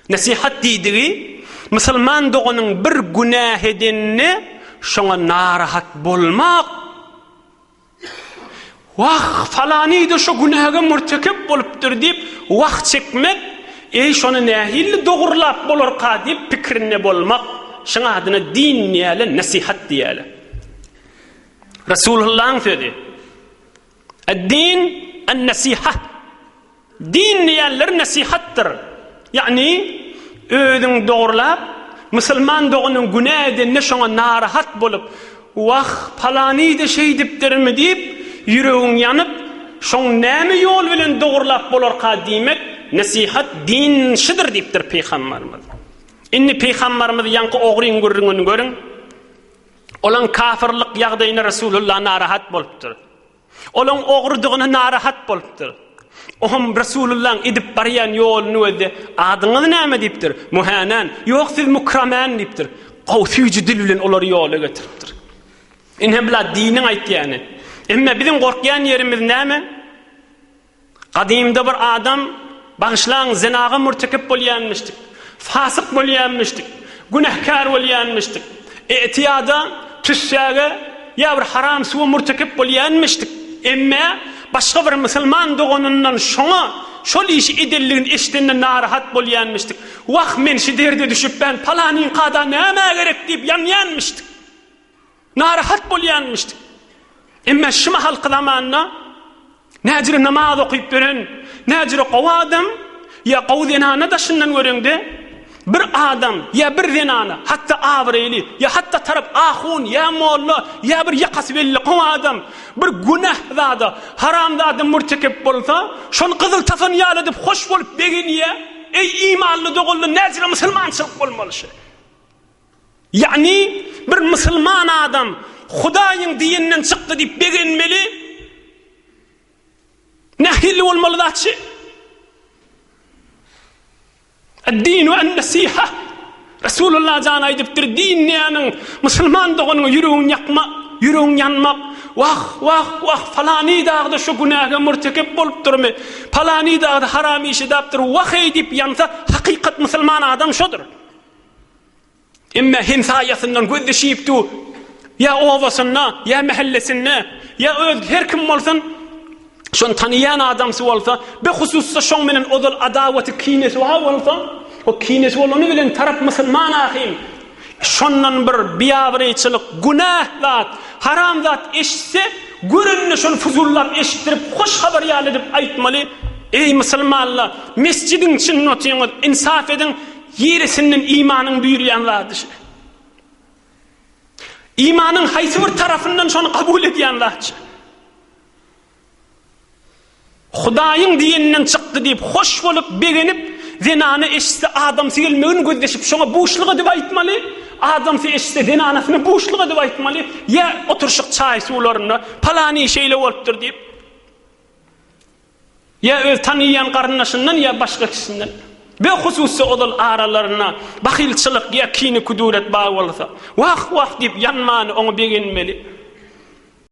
Nasihat diýdigi musulman doganyň bir günah edenni şoňa narahat bolmak. Wah falany da şu günaha murtakip bolupdyr diýip wagt çekmek, şonu nähili dogurlap bolar ka diýip pikirine bolmak. Şoňa adyna din diýäle, nasihat diýäle. Resulullah'ın söyledi. Ad-din an-nasiha. Din diýenler nasihattir. Yani özüň dogurlap musulman doganyň günah edenne şoňa narahat bolup, wah falany da şey dipdirmi diýip yüregiň ýanyp, şoň näme ýol bilen dogurlap bolar ka diýmek, nasihat din şidir diýipdir peýgamberimiz. Inni peýgamberimiz ýanky ogryň görüngini görüň. Olan kafirlik ýagdaýyna Rasulullah narahat bolupdyr. Olan ogrydygyna narahat bolupdyr. Ohum Rasulullah edip barýan ýoluny öde adyňyz näme diýipdir? Muhanan, ýok siz mukraman diýipdir. Gowsy dil bilen olary ýola getiripdir. Inhe bila diniň aýtýany. Emma bizim gorkýan ýerimiz näme? Qadimda bir adam bagyşlaň zinaga murtakip bolýanmyşdyk. Fasyk bolýanmyşdyk. Günahkar bolýanmyşdyk. Etiyada tüşsäge ýa bir haram suwa murtakip bolýanmyşdyk. Emma başga bir musulman doganyndan şoňa şol iş edilligini eşitende narahat bolýanmyşdyk. Wah men şu derde düşüp ben palanyň qada näme gerek diýip ýanýanmyşdyk. Narahat bolýanmyşdyk. Emma şu mahal qılamanna näjire namaz okyp beren, näjire qowdam ýa qowdynana da şundan görüňde bir adam ya bir zinana hatta avreli ya hatta taraf ahun ya molla ya bir yakası belli adam bir günah zada haram zada murtakip bolsa şon kızıl tafan yal edip hoş bolup beginiye ey imanlı dogullu nazire musulmançylyk bolmaly. Yani bir musulman adam Hudaýyň dininden çykdy diýip beginmeli. Nähili bolmaly daçy. الدين والنصيحة رسول الله جانا يدبتر دين نيانن مسلمان دغنو يرون يقما يرون yanmak wah falany dagda şu günaha murtakip bolupdyrmy falany dagda haram işi dapdyr wah edip yansa hakykat musulman adam şodur. Emma hinsaýasyndan gözde şiýipdi ya owasynda ya mahallesinde ya öz her kim bolsun şon tanıyan adamsı bolsa be husussa şoň menen odal adawaty kinesi bolsa o kinesi bolany bilen tarap musulman ahim şondan bir biýabrýçylyk günah zat haram zat eşitse görünni şonu fuzullap eşittirip hoş habar ýaly edip aýtmaly. Ey musulmanlar mescidin içinde otyňyz insaf edin ýerisinden imanyň büýürýän zat. İmanyň haýsy bir tarafyndan şonu kabul edýän zat. Hudaýyň dininden çykdy diýip hoş bolup beginip zinany eşitse adam sigilmegini gözleşip şoňa buşlygy diýip aýtmaly. Adam eşitse zinanasyny buşlygy diýip aýtmaly. Ya oturşyk çaý suwlaryny palany şeýle bolupdyr diýip. Ya öz tanıyan garnaşyndan ya başga kişinden. Be hususy odal aralaryna bahilçilik ya kini kuduret baý bolsa. Wah diýip ýanmany oňa beginmeli.